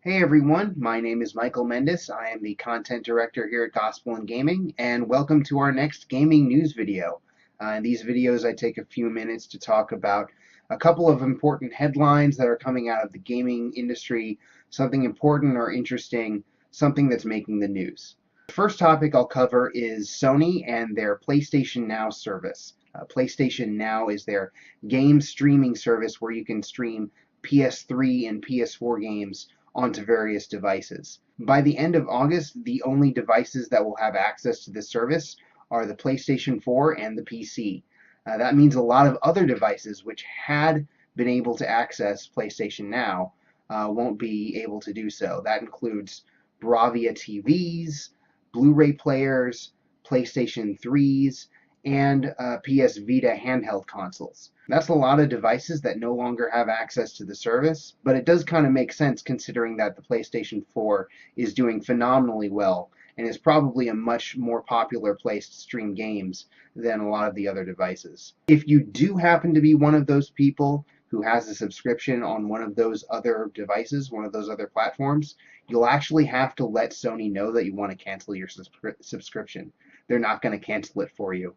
Hey everyone, my name is Michael Mendes. I am the content director here at Gospel and Gaming, and welcome to our next gaming news video. In these videos, I take a few minutes to talk about a couple of important headlines that are coming out of the gaming industry, something important or interesting, something that's making the news. The first topic I'll cover is Sony and their PlayStation Now service. PlayStation Now is their game streaming service where you can stream PS3 and PS4 games onto various devices. By the end of August, the only devices that will have access to this service are the PlayStation 4 and the PC. That means a lot of other devices which had been able to access PlayStation Now won't be able to do so. That includes Bravia TVs, Blu-ray players, PlayStation 3s, and PS Vita handheld consoles. That's a lot of devices that no longer have access to the service, but it does kind of make sense considering that the PlayStation 4 is doing phenomenally well and is probably a much more popular place to stream games than a lot of the other devices. If you do happen to be one of those people who has a subscription on one of those other devices, one of those other platforms, you'll actually have to let Sony know that you want to cancel your subscription. They're not going to cancel it for you.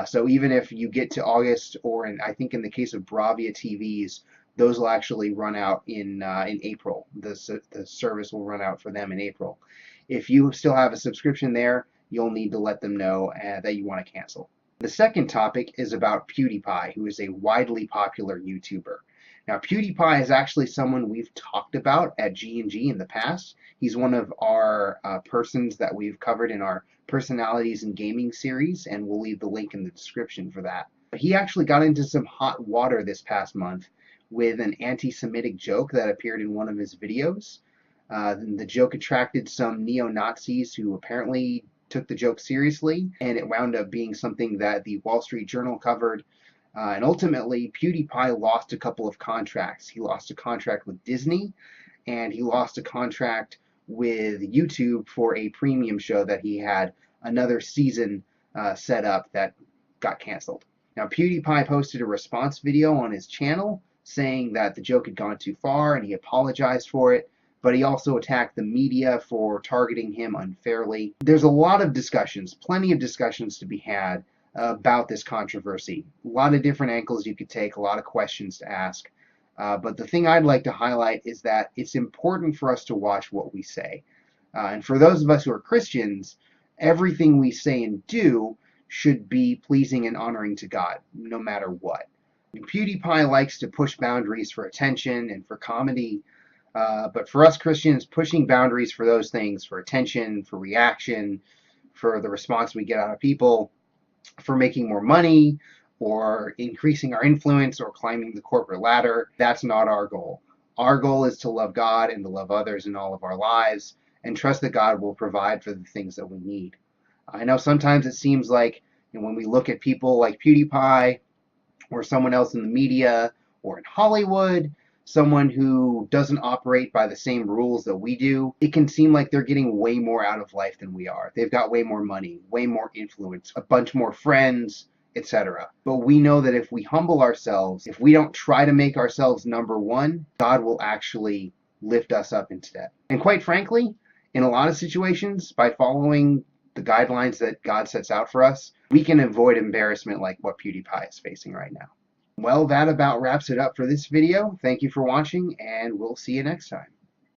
So even if you get to August, or I think in the case of Bravia TVs, those will actually run out in April. The service will run out for them in April. If you still have a subscription there, you'll need to let them know that you want to cancel. The second topic is about PewDiePie, who is a widely popular YouTuber. Now, PewDiePie is actually someone we've talked about at G&G in the past. He's one of our persons that we've covered in our Personalities in Gaming series, and we'll leave the link in the description for that. He actually got into some hot water this past month with an anti-Semitic joke that appeared in one of his videos. The joke attracted some neo-Nazis who apparently took the joke seriously, and it wound up being something that the Wall Street Journal covered. And ultimately, PewDiePie lost a couple of contracts. He lost a contract with Disney, and he lost a contract with YouTube for a premium show that he had another season set up that got canceled. Now, PewDiePie posted a response video on his channel saying that the joke had gone too far and he apologized for it, but he also attacked the media for targeting him unfairly. There's a lot of discussions, plenty of discussions to be had about this controversy. A lot of different angles you could take, a lot of questions to ask. But the thing I'd like to highlight is that it's important for us to watch what we say. And for those of us who are Christians, everything we say and do should be pleasing and honoring to God, no matter what. PewDiePie likes to push boundaries for attention and for comedy, but for us Christians, pushing boundaries for those things, for attention, for reaction, for the response we get out of people, for making more money, or increasing our influence, or climbing the corporate ladder, that's not our goal. Our goal is to love God and to love others in all of our lives, and trust that God will provide for the things that we need. I know sometimes it seems like when we look at people like PewDiePie, or someone else in the media, or in Hollywood, someone who doesn't operate by the same rules that we do, it can seem like they're getting way more out of life than we are. They've got way more money, way more influence, a bunch more friends, etc. But we know that if we humble ourselves, if we don't try to make ourselves number one, God will actually lift us up instead. And quite frankly, in a lot of situations, by following the guidelines that God sets out for us, we can avoid embarrassment like what PewDiePie is facing right now. Well, that about wraps it up for this video. Thank you for watching, and we'll see you next time.